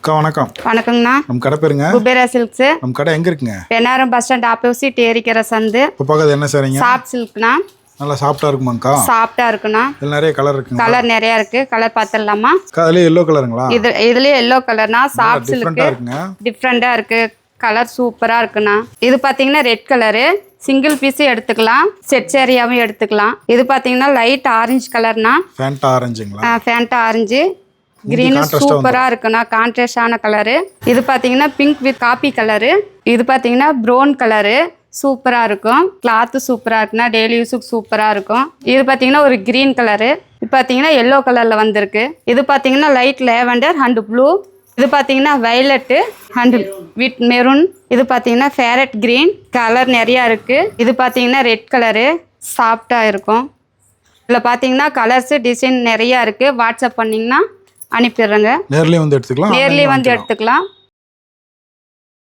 அக்கா வணக்கம். வணக்கங்கண்ணா. நம்ம கடை பேருங்க? குபேரா சில்க்ஸ். நம்ம கடை எங்க இருக்குங்க? பெண்ணாரம் பஸ் ஸ்டாண்ட் ஆப்போசிட் ஏரிக்கிற சந்து. இப்போ பக்கத்துல என்ன செய்றீங்க? சாஃப்ட் சில்க்னா. நல்லா சாஃப்ட்டா இருக்குமாங்கா? சாஃப்ட்டா இருக்குண்ணா. இதுல நிறைய கலர் இருக்குங்க. கலர் நிறைய இருக்கு. கலர் பார்த்தலாமா? அதுல எல்லோ கலருங்களா? இதுலயே எல்லோ கலர்னா சாஃப்ட் சில்க். டிஃப்ரெண்டா இருக்கு. கலர் சூப்பரா இருக்குண்ணா. இது பாத்தீங்கன்னா ரெட் கலரு. சிங்கிள் பீஸ் எடுத்துக்கலாம், செட் சேரியாவும் எடுத்துக்கலாம். இது பாத்தீங்கன்னா லைட் ஆரஞ்சு கலர்னா. ஃபேண்டா ஆரஞ்சுங்களா? Fanta orange. கிரீன் சூப்பரா இருக்குண்ணா. கான்ட்ராஸ்டான கலரு. இது பாத்தீங்கன்னா பிங்க் வித் காபி கலரு. இது பாத்தீங்கன்னா ப்ரௌன் கலரு. சூப்பரா இருக்கும். கிளாத் சூப்பரா இருக்குன்னா டெய்லி யூஸுக்கு சூப்பரா இருக்கும். இது பாத்தீங்கன்னா ஒரு கிரீன் கலரு. இது பாத்தீங்கன்னா எல்லோ கலர்ல வந்திருக்கு. இது பாத்தீங்கன்னா லைட் லேவெண்டர் அண்ட் ப்ளூ. இது பாத்தீங்கன்னா வயலட் அண்ட் வித் மெரூன். இது பாத்தீங்கன்னா ஃபேரட் கிரீன். கலர் நிறைய இருக்கு. இது பாத்தீங்கன்னா ரெட் கலரு. சாஃப்டா இருக்கும். இதில் பார்த்தீங்கன்னா கலர்ஸ் டிசைன் நிறையா இருக்குது. வாட்ஸ்அப் பண்ணிங்கன்னா அனுப்பிடுறேங்க. நேர்லேயே வந்து எடுத்துக்கலாம். நேர்லேயே வந்து எடுத்துக்கலாம்.